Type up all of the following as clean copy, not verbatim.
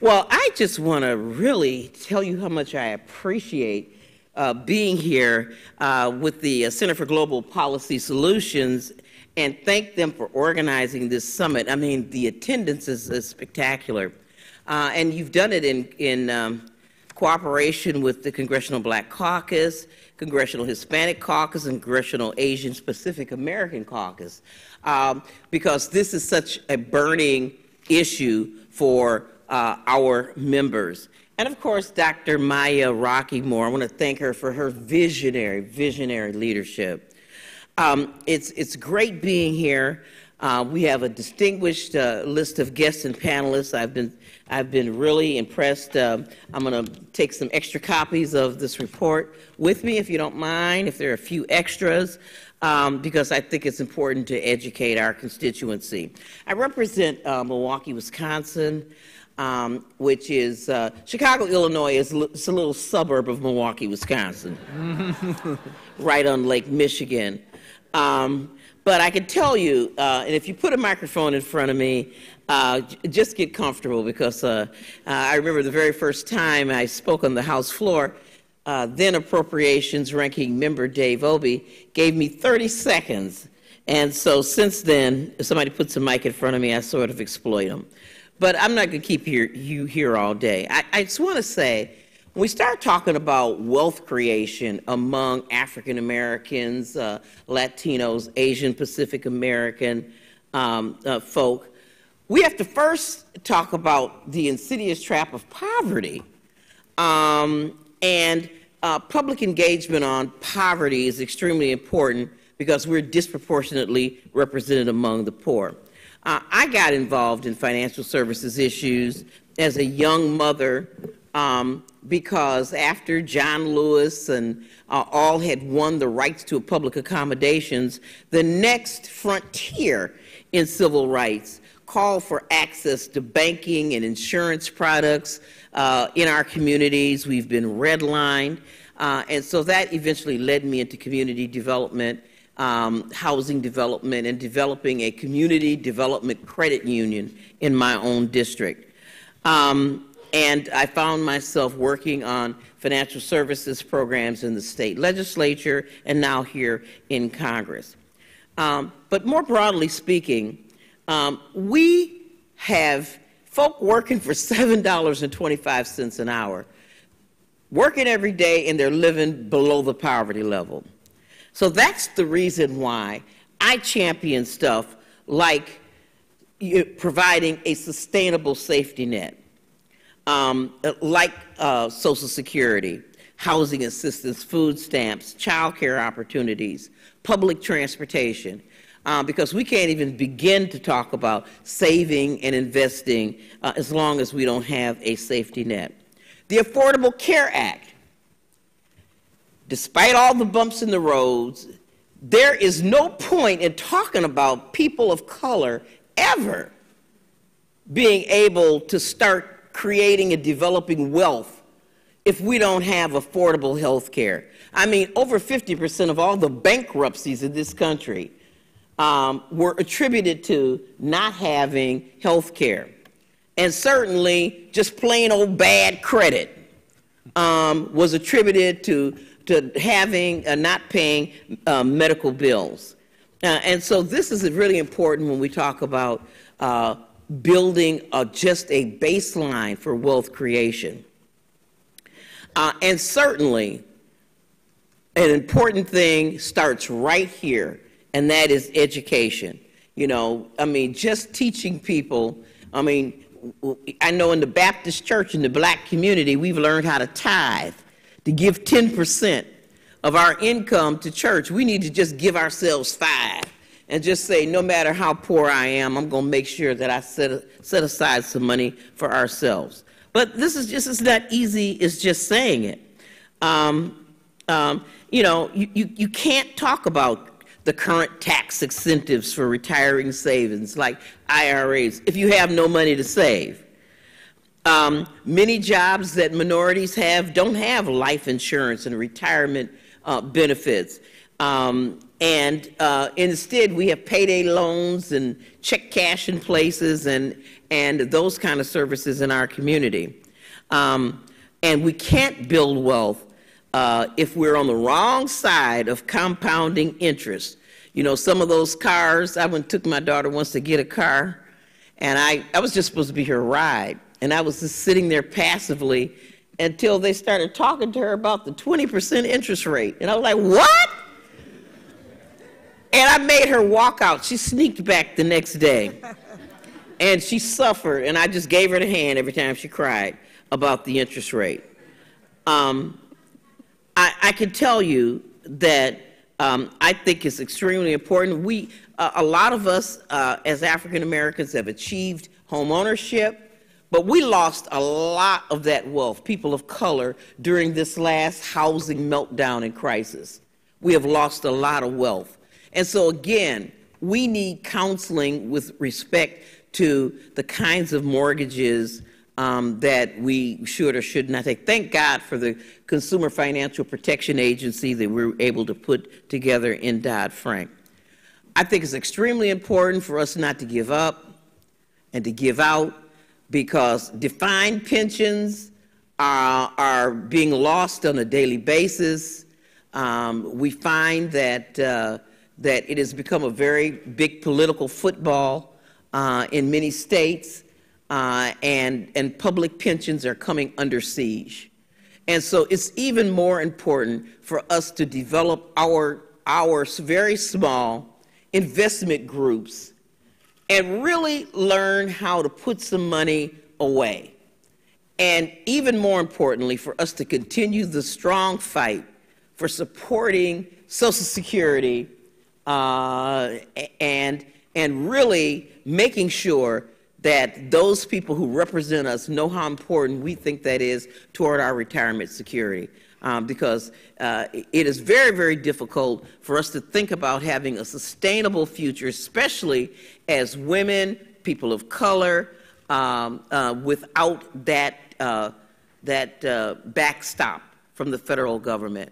Well, I just want to really tell you how much I appreciate being here with the Center for Global Policy Solutions and thank them for organizing this summit. I mean, the attendance is spectacular. And you've done it in cooperation with the Congressional Black Caucus, Congressional Hispanic Caucus, and Congressional Asian Pacific American Caucus, because this is such a burning issue for our members. And of course, Dr. Maya Rockeymoore, I want to thank her for her visionary leadership. It's great being here. We have a distinguished list of guests and panelists. I've been really impressed. I'm going to take some extra copies of this report with me, if you don't mind, if there are a few extras, because I think it's important to educate our constituency. I represent Milwaukee, Wisconsin, which is Chicago, Illinois is a little suburb of Milwaukee, Wisconsin, right on Lake Michigan. But I can tell you, and if you put a microphone in front of me, just get comfortable, because I remember the very first time I spoke on the House floor, then Appropriations Ranking Member Dave Obey gave me 30 seconds. And so since then, if somebody puts a mic in front of me, I sort of exploit them. But I'm not going to keep you here all day. I just want to say, when we start talking about wealth creation among African Americans, Latinos, Asian Pacific American folk, we have to first talk about the insidious trap of poverty. And public engagement on poverty is extremely important because we're disproportionately represented among the poor. I got involved in financial services issues as a young mother because after John Lewis and all had won the rights to public accommodations, the next frontier in civil rights called for access to banking and insurance products in our communities. We've been redlined, and so that eventually led me into community development, housing development, and developing a community development credit union in my own district. And I found myself working on financial services programs in the state legislature and now here in Congress. But more broadly speaking, we have folk working for $7.25 an hour, working every day, and they're living below the poverty level. So that's the reason why I champion stuff like providing a sustainable safety net, like Social Security, housing assistance, food stamps, child care opportunities, public transportation, because we can't even begin to talk about saving and investing as long as we don't have a safety net. The Affordable Care Act. Despite all the bumps in the roads, there is no point in talking about people of color ever being able to start creating and developing wealth if we don't have affordable health care. I mean, over 50% of all the bankruptcies in this country were attributed to not having health care. And certainly, just plain old bad credit was attributed to having, not paying medical bills. And so this is really important when we talk about building just a baseline for wealth creation. And certainly, an important thing starts right here, and that is education. You know, I mean, just teaching people, I mean, I know in the Baptist church, in the black community, we've learned how to tithe, to give 10% of our income to church. We need to just give ourselves 5 and just say, no matter how poor I am, I'm going to make sure that I set aside some money for ourselves. But this is just, it's not easy as just saying it. You know, you can't talk about the current tax incentives for retiring savings like IRAs if you have no money to save. Many jobs that minorities have don't have life insurance and retirement benefits. Instead, we have payday loans and check cash in places and those kind of services in our community. And we can't build wealth if we're on the wrong side of compounding interest. You know, some of those cars, I took my daughter once to get a car, and I was just supposed to be her ride. And I was just sitting there passively until they started talking to her about the 20% interest rate. And I was like, what? And I made her walk out. She sneaked back the next day. And she suffered, and I just gave her the hand every time she cried about the interest rate. I can tell you that I think it's extremely important. A lot of us as African Americans have achieved home ownership, but we lost a lot of that wealth, people of color, during this last housing meltdown and crisis. We have lost a lot of wealth. And so again, we need counseling with respect to the kinds of mortgages that we should or should not take. Thank God for the Consumer Financial Protection Agency that we were able to put together in Dodd-Frank. I think it's extremely important for us not to give up and to give out, because defined pensions are being lost on a daily basis. We find that it has become a very big political football in many states, and public pensions are coming under siege. And so it's even more important for us to develop our very small investment groups and really learn how to put some money away. And even more importantly, for us to continue the strong fight for supporting Social Security and really making sure that those people who represent us know how important we think that is toward our retirement security. Because it is very, very difficult for us to think about having a sustainable future, especially as women, people of color, without that backstop from the federal government.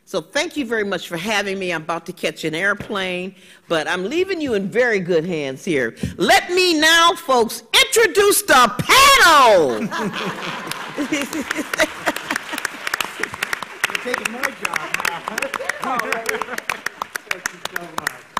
So thank you very much for having me. I'm about to catch an airplane, but I'm leaving you in very good hands here. Let me now, folks, introduce the panel. You're taking my job now. Thank you so much.